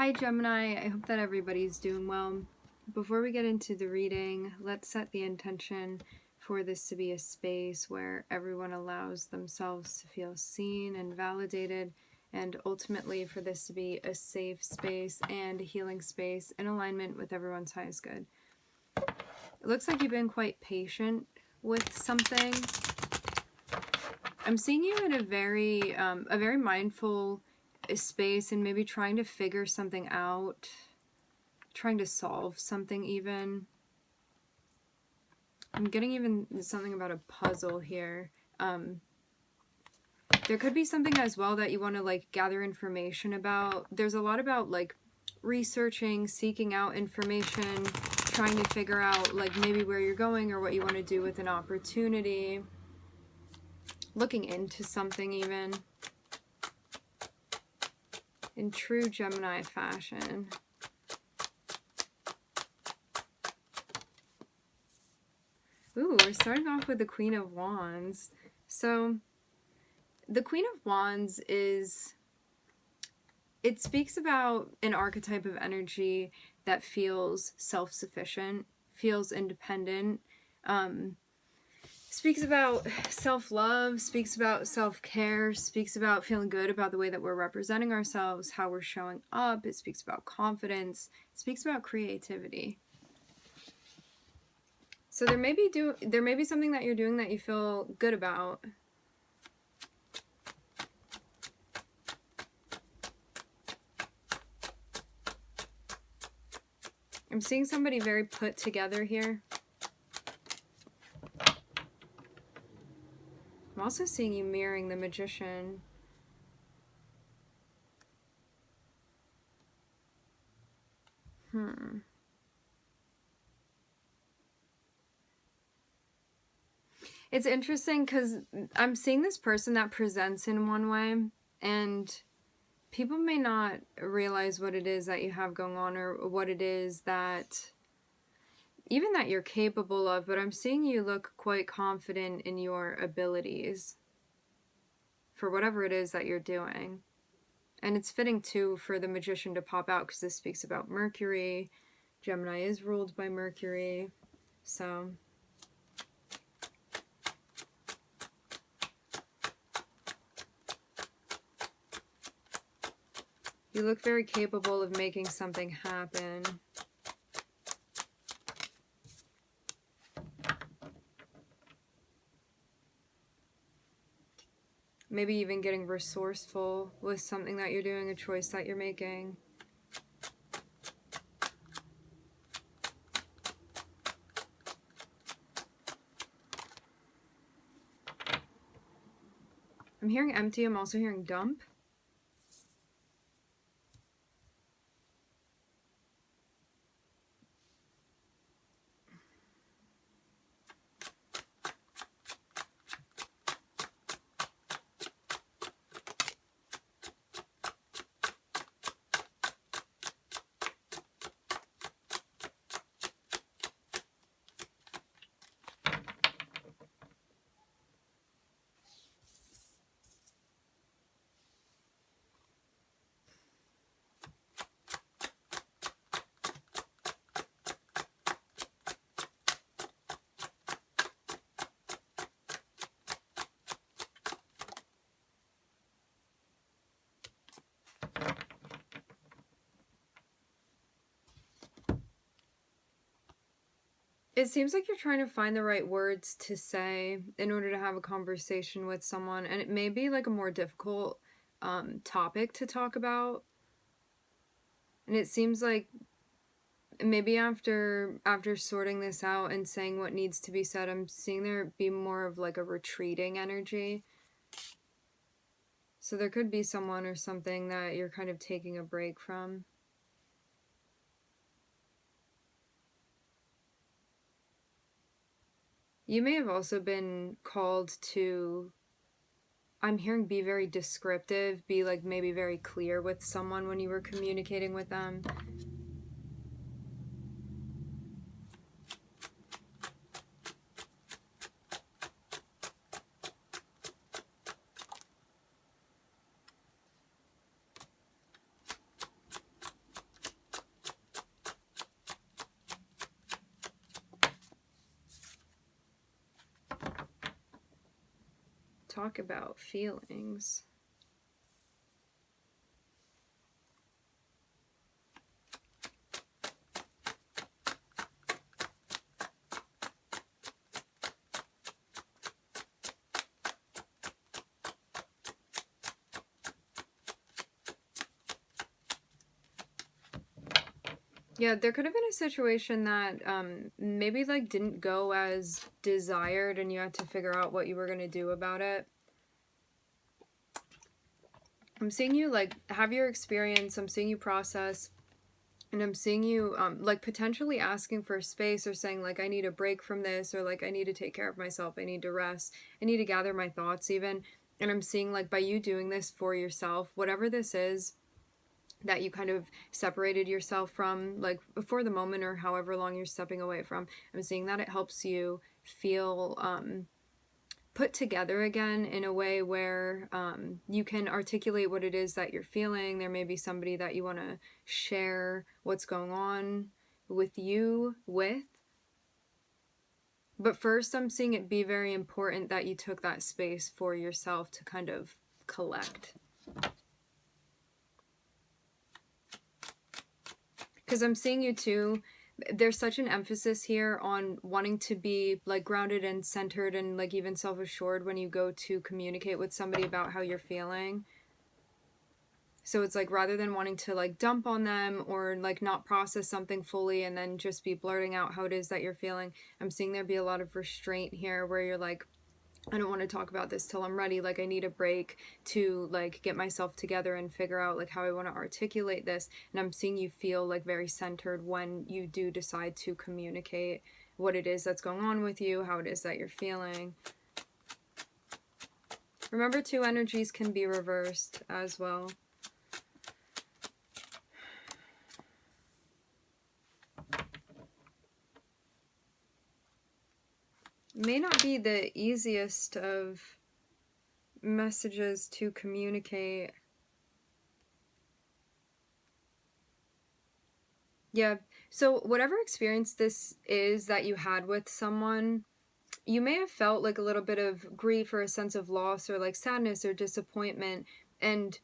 Hi Gemini, I hope that everybody's doing well. Before we get into the reading, let's set the intention for this to be a space where everyone allows themselves to feel seen and validated, and ultimately for this to be a safe space and a healing space in alignment with everyone's highest good. It looks like you've been quite patient with something. I'm seeing you in a very mindful space and maybe trying to figure something out, trying to solve something even. I'm getting even something about a puzzle here. There could be something as well that you want to like gather information about. There's a lot about like researching, seeking out information, trying to figure out like maybe where you're going or what you want to do with an opportunity, looking into something even. In true Gemini fashion. Ooh, we're starting off with the Queen of Wands. So, the Queen of Wands it speaks about an archetype of energy that feels self-sufficient, feels independent, speaks about self-love, speaks about self-care, speaks about feeling good about the way that we're representing ourselves, how we're showing up. It speaks about confidence. It speaks about creativity. So there may be something that you're doing that you feel good about. I'm seeing somebody very put together here. I'm also seeing you mirroring the Magician. It's interesting because I'm seeing this person that presents in one way, and people may not realize what it is that you have going on or what it is that even that you're capable of, but I'm seeing you look quite confident in your abilities for whatever it is that you're doing. And it's fitting too for the Magician to pop out because this speaks about Mercury. Gemini is ruled by Mercury. So you look very capable of making something happen. Maybe even getting resourceful with something that you're doing, a choice that you're making. I'm hearing empty. I'm also hearing dump. It seems like you're trying to find the right words to say in order to have a conversation with someone, and it may be like a more difficult topic to talk about. And it seems like maybe after sorting this out and saying what needs to be said, I'm seeing there be more of like a retreating energy. So there could be someone or something that you're kind of taking a break from. You may have also been called to, I'm hearing, be very descriptive, be like maybe very clear with someone when you were communicating with them. talk about feelings. Yeah, there could have been a situation that maybe like didn't go as desired and you had to figure out what you were going to do about it. I'm seeing you like have your experience, I'm seeing you process, and I'm seeing you like potentially asking for space or saying like I need a break from this, or like I need to take care of myself, I need to rest, I need to gather my thoughts even. And I'm seeing like by you doing this for yourself, whatever this is that you kind of separated yourself from, like for the moment or however long you're stepping away from, I'm seeing that it helps you feel put together again in a way where you can articulate what it is that you're feeling. There may be somebody that you want to share what's going on with you with. But first, I'm seeing it be very important that you took that space for yourself to kind of collect. Because I'm seeing you too, there's such an emphasis here on wanting to be like grounded and centered and like even self-assured when you go to communicate with somebody about how you're feeling. So it's like rather than wanting to like dump on them or like not process something fully and then just be blurting out how it is that you're feeling, I'm seeing there be a lot of restraint here where you're like, I don't want to talk about this till I'm ready. Like I need a break to like get myself together and figure out like how I want to articulate this. And I'm seeing you feel like very centered when you do decide to communicate what it is that's going on with you, how it is that you're feeling. Remember too, energies can be reversed as well. May not be the easiest of messages to communicate. Yeah, so whatever experience this is that you had with someone, you may have felt like a little bit of grief or a sense of loss or like sadness or disappointment, and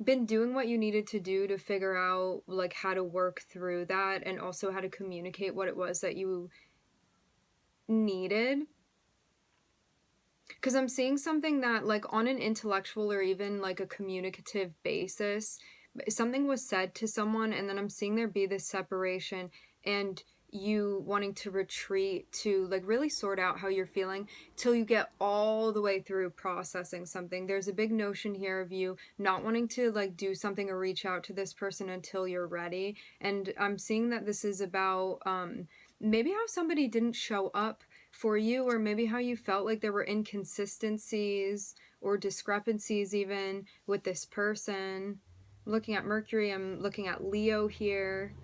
been doing what you needed to do to figure out like how to work through that and also how to communicate what it was that you needed. Because I'm seeing something that like on an intellectual or even like a communicative basis, something was said to someone and then I'm seeing there be this separation and you wanting to retreat to like really sort out how you're feeling till you get all the way through processing something. There's a big notion here of you not wanting to like do something or reach out to this person until you're ready. And I'm seeing that this is about maybe how somebody didn't show up for you, or maybe how you felt like there were inconsistencies or discrepancies even with this person. I'm looking at Mercury, I'm looking at Leo here.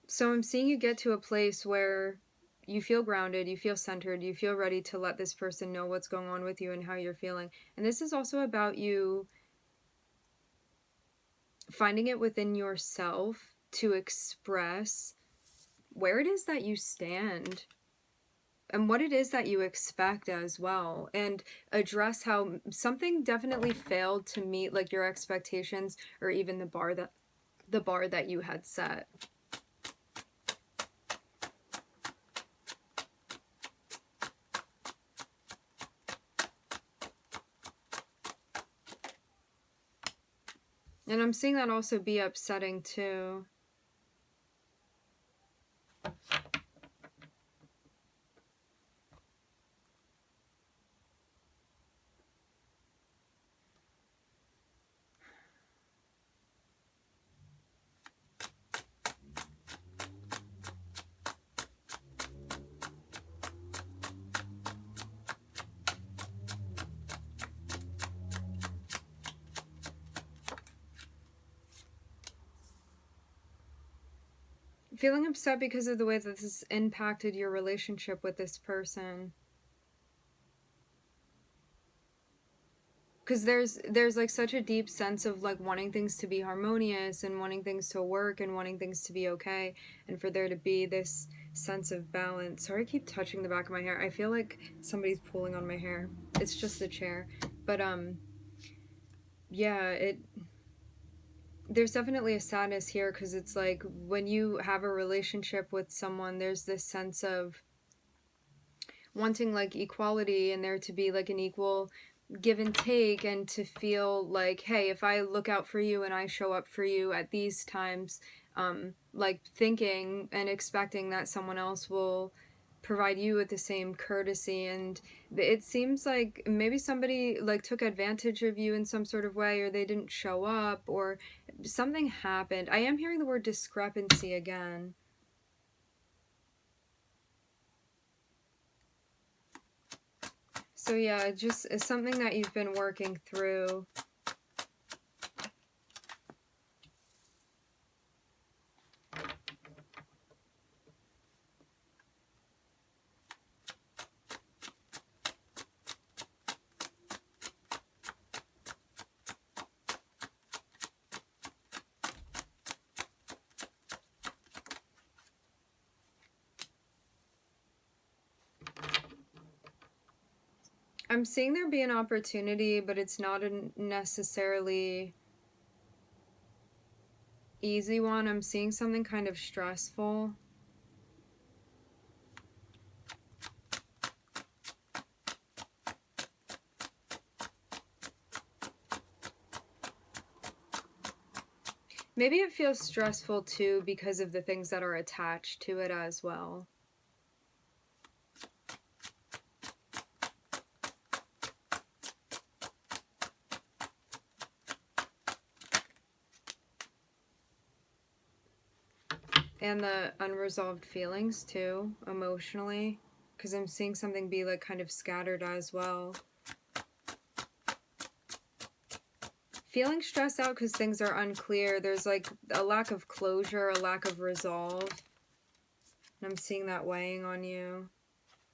So I'm seeing you get to a place where you feel grounded, you feel centered, you feel ready to let this person know what's going on with you and how you're feeling. And this is also about you finding it within yourself to express where it is that you stand and what it is that you expect as well, and address how something definitely failed to meet like your expectations or even the bar that you had set. And I'm seeing that also be upsetting too. Feeling upset because of the way that this impacted your relationship with this person. Because there's like such a deep sense of like wanting things to be harmonious and wanting things to work and wanting things to be okay, and for there to be this sense of balance. Sorry, I keep touching the back of my hair. I feel like somebody's pulling on my hair. It's just the chair. But yeah, there's definitely a sadness here, because it's like when you have a relationship with someone, there's this sense of wanting like equality and there to be like an equal give and take, and to feel like, hey, if I look out for you and I show up for you at these times, like thinking and expecting that someone else will provide you with the same courtesy. And it seems like maybe somebody like took advantage of you in some sort of way, or they didn't show up, or something happened. I am hearing the word discrepancy again. So yeah, just it's something that you've been working through. I'm seeing there be an opportunity, but it's not a necessarily easy one. I'm seeing something kind of stressful. Maybe it feels stressful too because of the things that are attached to it as well. And the unresolved feelings too, emotionally, because I'm seeing something be like kind of scattered as well. Feeling stressed out because things are unclear. There's like a lack of closure, a lack of resolve. And I'm seeing that weighing on you.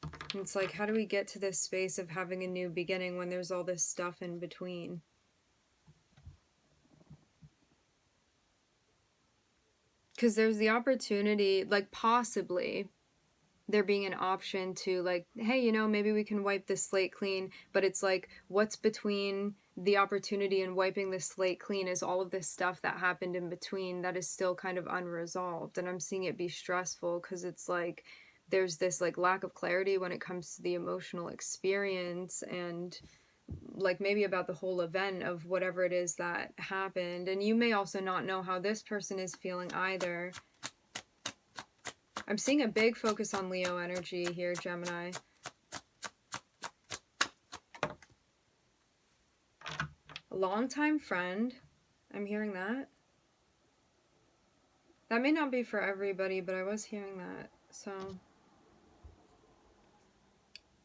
And it's like, how do we get to this space of having a new beginning when there's all this stuff in between? Because there's the opportunity, like possibly there being an option to like, hey, you know, maybe we can wipe this slate clean. But it's like, what's between the opportunity and wiping the slate clean is all of this stuff that happened in between that is still kind of unresolved. And I'm seeing it be stressful because it's like there's this like lack of clarity when it comes to the emotional experience, and like maybe about the whole event of whatever it is that happened. And you may also not know how this person is feeling either. I'm seeing a big focus on Leo energy here, Gemini. A longtime friend. I'm hearing that. That may not be for everybody, but I was hearing that. So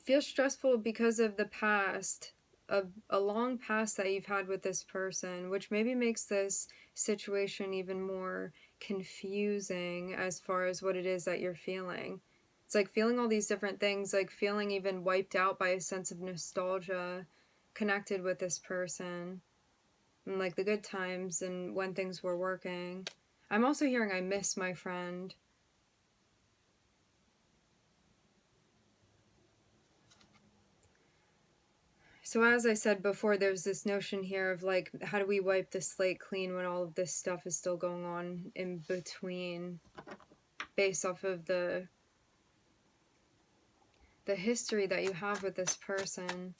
feels stressful because of the past, of a long past that you've had with this person, which maybe makes this situation even more confusing as far as what it is that you're feeling. It's like feeling all these different things, like feeling even wiped out by a sense of nostalgia connected with this person, and like the good times and when things were working. I'm also hearing I miss my friend. So as I said before, there's this notion here of like, how do we wipe the slate clean when all of this stuff is still going on in between, based off of the history that you have with this person.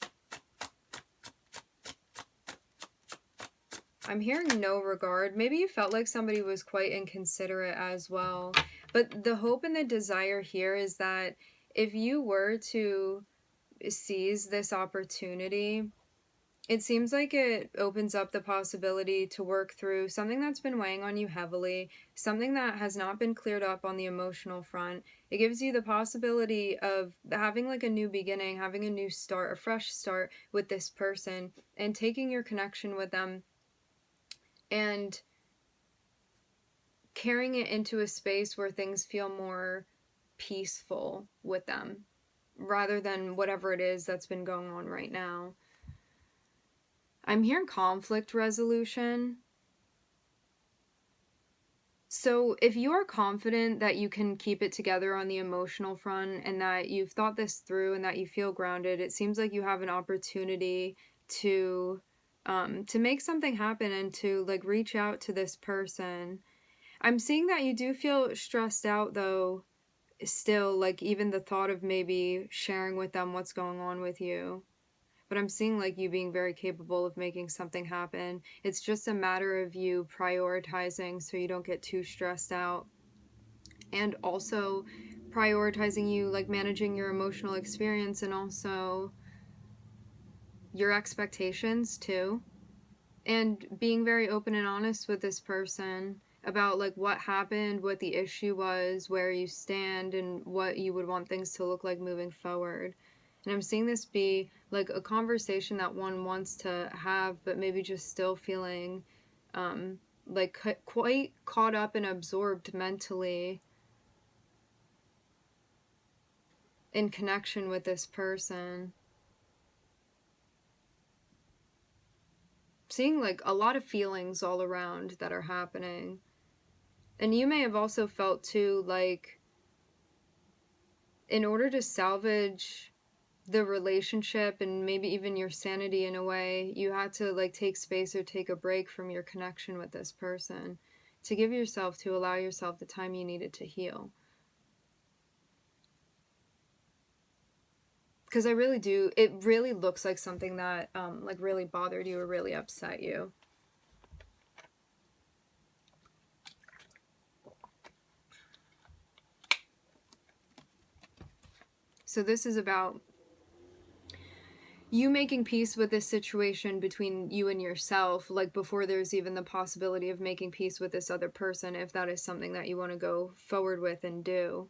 I'm hearing no regard. Maybe you felt like somebody was quite inconsiderate as well. But the hope and the desire here is that if you were to seize this opportunity, it seems like it opens up the possibility to work through something that's been weighing on you heavily, something that has not been cleared up on the emotional front. It gives you the possibility of having like a new beginning, having a new start, a fresh start with this person, and taking your connection with them and carrying it into a space where things feel more peaceful with them, rather than whatever it is that's been going on right now. I'm hearing conflict resolution. So if you are confident that you can keep it together on the emotional front and that you've thought this through and that you feel grounded, it seems like you have an opportunity to make something happen and to like reach out to this person. I'm seeing that you do feel stressed out though, still, like even the thought of maybe sharing with them what's going on with you. But I'm seeing like you being very capable of making something happen. It's just a matter of you prioritizing so you don't get too stressed out. And also prioritizing you, like managing your emotional experience and also your expectations too. And being very open and honest with this person about like what happened, what the issue was, where you stand, and what you would want things to look like moving forward. And I'm seeing this be like a conversation that one wants to have, but maybe just still feeling like quite caught up and absorbed mentally in connection with this person. Seeing like a lot of feelings all around that are happening. And you may have also felt too, like, in order to salvage the relationship and maybe even your sanity in a way, you had to, like, take space or take a break from your connection with this person to give yourself, to allow yourself the time you needed to heal. Because I really do, it really looks like something that, like, really bothered you or really upset you. So this is about you making peace with this situation between you and yourself, like before there's even the possibility of making peace with this other person, if that is something that you want to go forward with and do.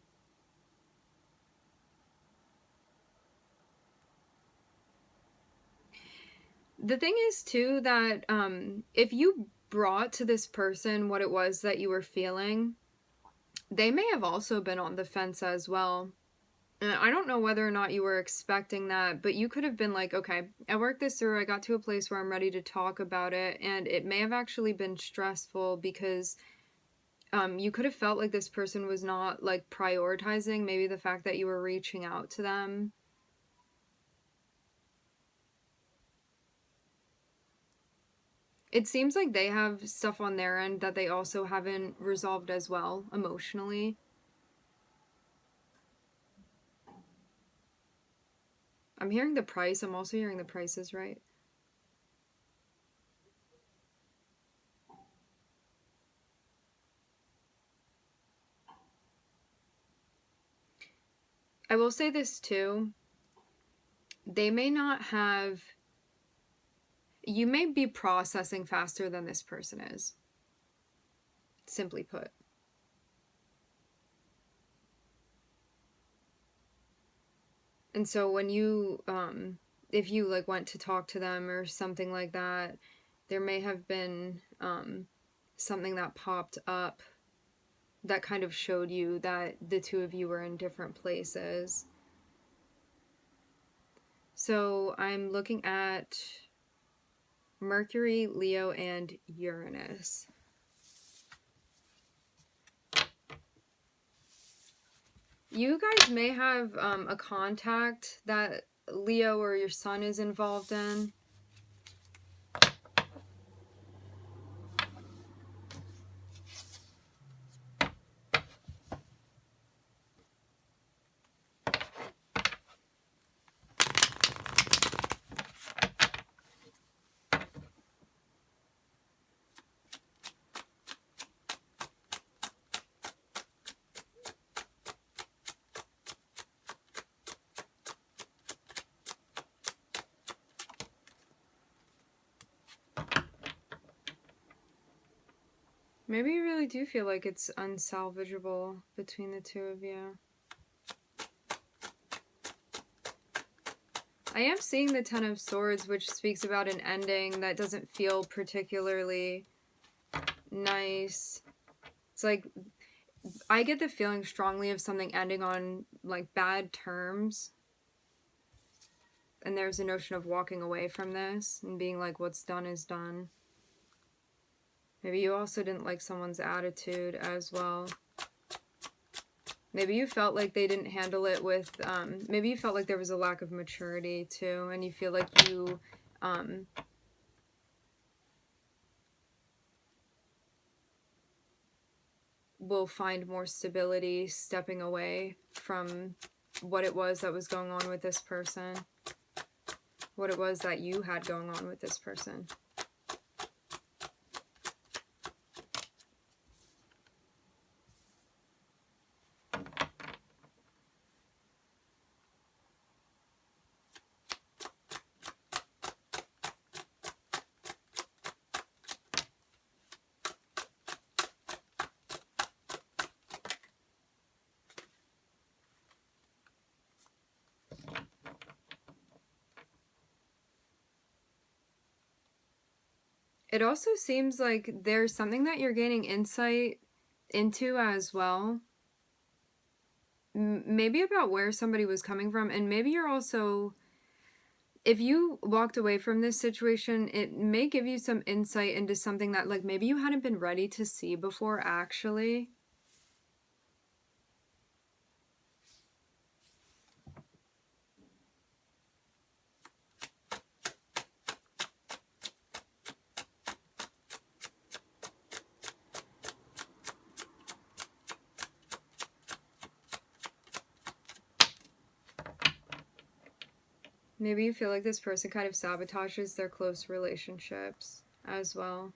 The thing is too that if you brought to this person what it was that you were feeling, they may have also been on the fence as well. And I don't know whether or not you were expecting that, but you could have been like, okay, I worked this through, I got to a place where I'm ready to talk about it, and it may have actually been stressful because you could have felt like this person was not, like, prioritizing maybe the fact that you were reaching out to them. It seems like they have stuff on their end that they also haven't resolved as well emotionally. I'm hearing the price. I'm also hearing the price is right. I will say this too. They may not have... You may be processing faster than this person is. Simply put. And so when you, if you like went to talk to them or something like that, there may have been something that popped up that kind of showed you that the two of you were in different places. So I'm looking at Mercury, Leo, and Uranus. You guys may have a contact that Leo or your sun is involved in. Maybe you really do feel like it's unsalvageable between the two of you. I am seeing the Ten of Swords, which speaks about an ending that doesn't feel particularly nice. It's like, I get the feeling strongly of something ending on, like, bad terms. And there's a notion of walking away from this and being like, what's done is done. Maybe you also didn't like someone's attitude as well. Maybe you felt like they didn't handle it with, maybe you felt like there was a lack of maturity too, and you feel like you, will find more stability stepping away from what it was that was going on with this person, what it was that you had going on with this person. It also seems like there's something that you're gaining insight into as well. Maybe about where somebody was coming from, and maybe you're also, if you walked away from this situation, it may give you some insight into something that like maybe you hadn't been ready to see before actually. Maybe you feel like this person kind of sabotages their close relationships as well.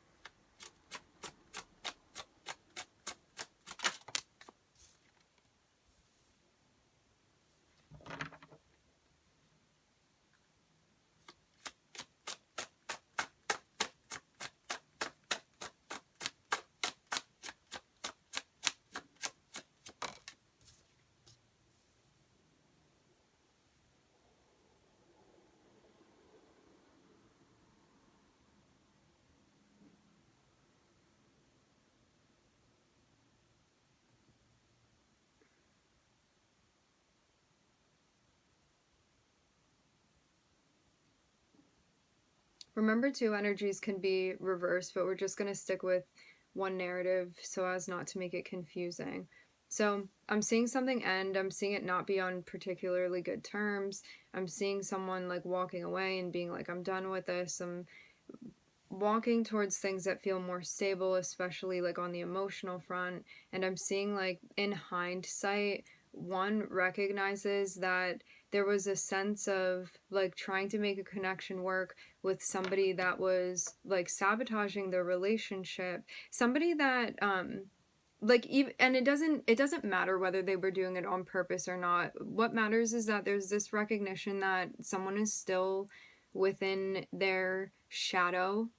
Remember, too, energies can be reversed, but we're just going to stick with one narrative so as not to make it confusing. So I'm seeing something end. I'm seeing it not be on particularly good terms. I'm seeing someone like walking away and being like, I'm done with this. I'm walking towards things that feel more stable, especially like on the emotional front. And I'm seeing like in hindsight, one recognizes that there was a sense of like trying to make a connection work with somebody that was like sabotaging the relationship, somebody that like even, and it doesn't matter whether they were doing it on purpose or not. What matters is that there's this recognition that someone is still within their shadow.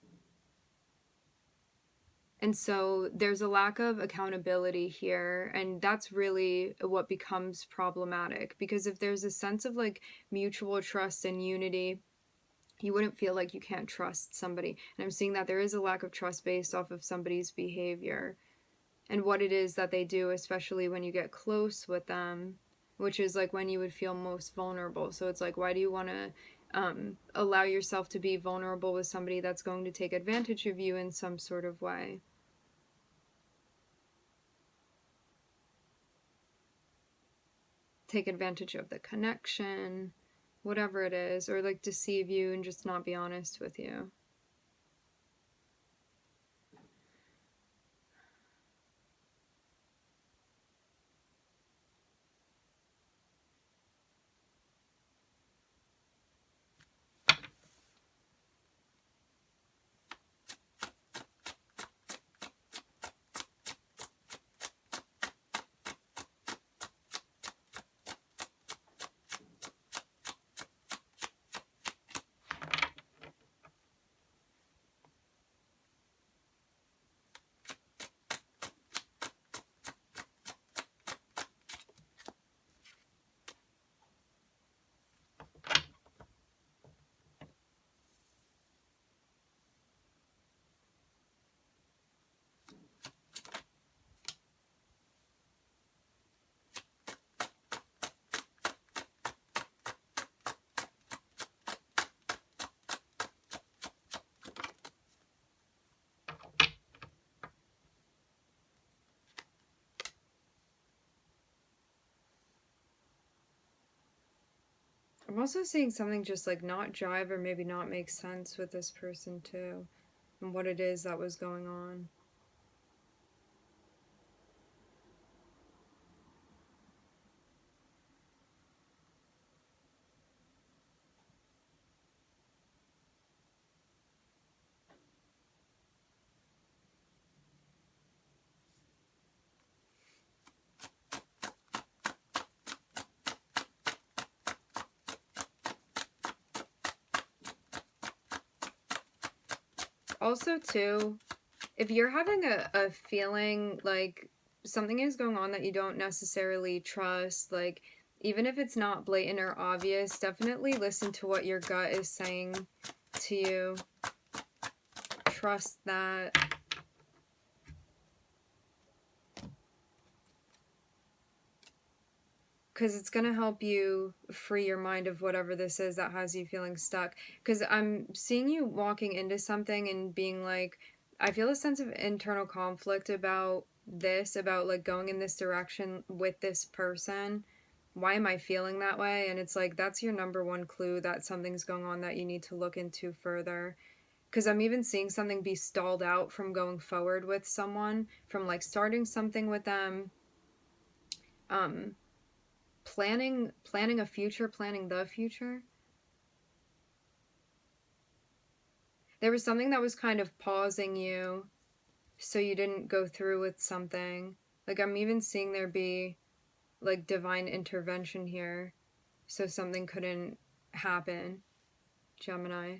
And so there's a lack of accountability here, and that's really what becomes problematic, because if there's a sense of like mutual trust and unity, you wouldn't feel like you can't trust somebody. And I'm seeing that there is a lack of trust based off of somebody's behavior and what it is that they do, especially when you get close with them, which is like when you would feel most vulnerable. So it's like, why do you want to allow yourself to be vulnerable with somebody that's going to take advantage of you in some sort of way? Take advantage of the connection, whatever it is, or like deceive you and just not be honest with you. also seeing something just like not jive or maybe not make sense with this person too, and what it is that was going on. Also too, if you're having a feeling like something is going on that you don't necessarily trust, like even if it's not blatant or obvious, definitely listen to what your gut is saying to you. Trust that. Because it's going to help you free your mind of whatever this is that has you feeling stuck. Because I'm seeing you walking into something and being like, I feel a sense of internal conflict about this, about like going in this direction with this person. Why am I feeling that way? And it's like, that's your number one clue that something's going on that you need to look into further. Because I'm even seeing something be stalled out from going forward with someone, from like starting something with them. Um, planning a future, planning the future. There was something that was kind of pausing you so you didn't go through with something. Like I'm even seeing there be like divine intervention here so something couldn't happen, Gemini.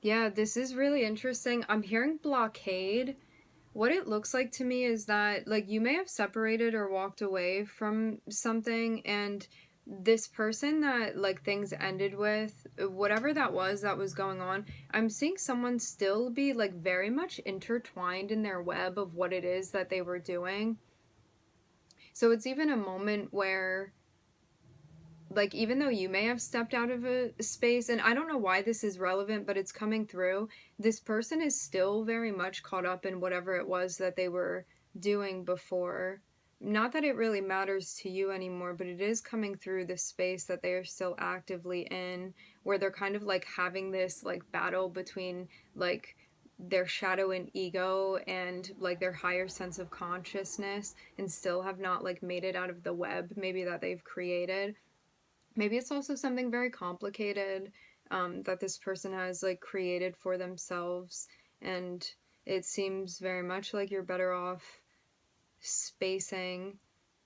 Yeah, this is really interesting. I'm hearing blockade. What it looks like to me is that like you may have separated or walked away from something, and this person that like things ended with, whatever that was going on, I'm seeing someone still be like very much intertwined in their web of what it is that they were doing. So it's even a moment where like even though you may have stepped out of a space, and I don't know why this is relevant, but it's coming through, this person is still very much caught up in whatever it was that they were doing before. Not that it really matters to you anymore, but it is coming through the space that they are still actively in, where they're kind of like having this like battle between like their shadow and ego and like their higher sense of consciousness, and still have not like made it out of the web maybe that they've created. Maybe it's also something very complicated, that this person has like created for themselves, and it seems very much like you're better off spacing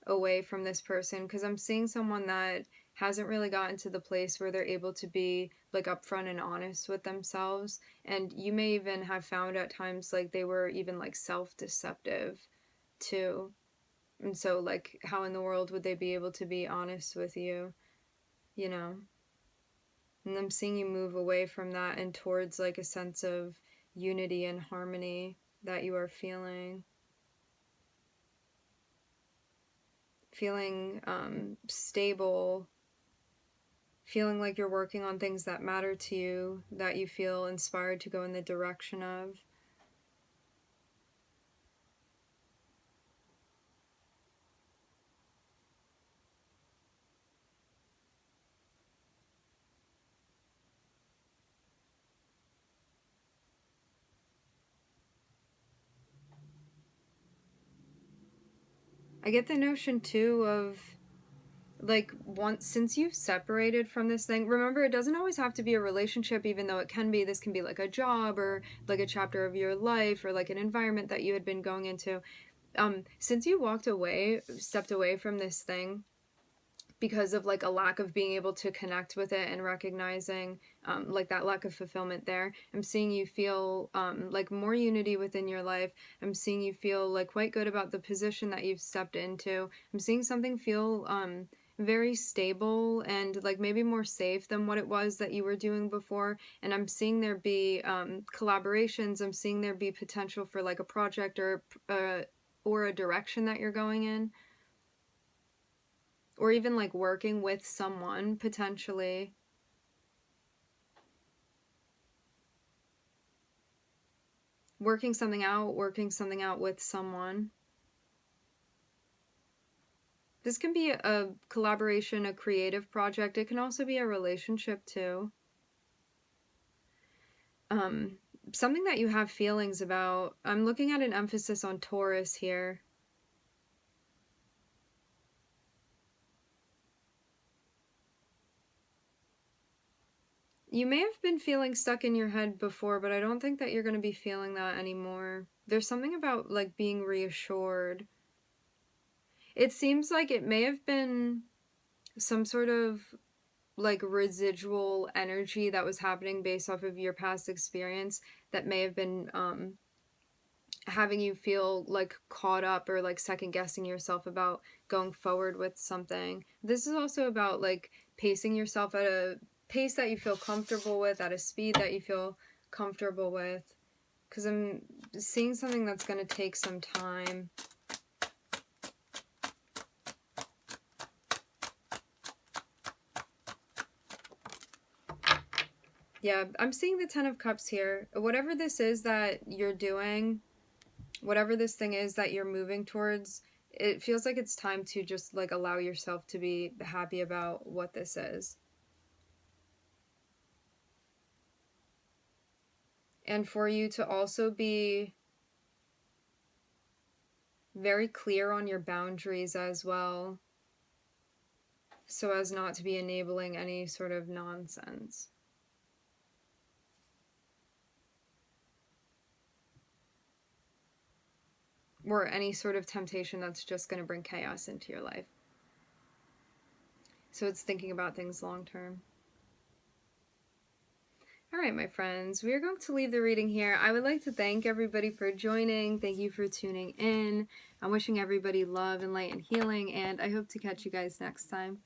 away from this person, because I'm seeing someone that hasn't really gotten to the place where they're able to be like upfront and honest with themselves, and you may even have found at times like they were even like self-deceptive too. And so like how in the world would they be able to be honest with you, you know? And I'm seeing you move away from that and towards like a sense of unity and harmony that you are feeling. Feeling stable, feeling like you're working on things that matter to you, that you feel inspired to go in the direction of. I get the notion too of like once since you've separated from this thing, remember it doesn't always have to be a relationship, even though it can be. This can be like a job or like a chapter of your life or like an environment that you had been going into. Since you stepped away from this thing because of like a lack of being able to connect with it and recognizing like that lack of fulfillment there, I'm seeing you feel like more unity within your life. I'm seeing you feel like quite good about the position that you've stepped into. I'm seeing something feel very stable and like maybe more safe than what it was that you were doing before. And I'm seeing there be collaborations. I'm seeing there be potential for like a project or a direction that you're going in. Or even like working with someone, potentially. Working something out with someone. This can be a collaboration, a creative project. It can also be a relationship too. Something that you have feelings about. I'm looking at an emphasis on Taurus here. You may have been feeling stuck in your head before, but I don't think that you're going to be feeling that anymore. There's something about like being reassured. It seems like it may have been some sort of like residual energy that was happening based off of your past experience that may have been having you feel like caught up or like second guessing yourself about going forward with something. This is also about like pacing yourself at a pace that you feel comfortable with, at a speed that you feel comfortable with, because I'm seeing something that's going to take some time. Yeah, I'm seeing the Ten of Cups here. Whatever this is that you're doing, whatever this thing is that you're moving towards, it feels like it's time to just like allow yourself to be happy about what this is. And for you to also be very clear on your boundaries as well, so as not to be enabling any sort of nonsense. Or any sort of temptation that's just going to bring chaos into your life. So it's thinking about things long term. All right, my friends, we are going to leave the reading here. I would like to thank everybody for joining. Thank you for tuning in. I'm wishing everybody love and light and healing, and I hope to catch you guys next time.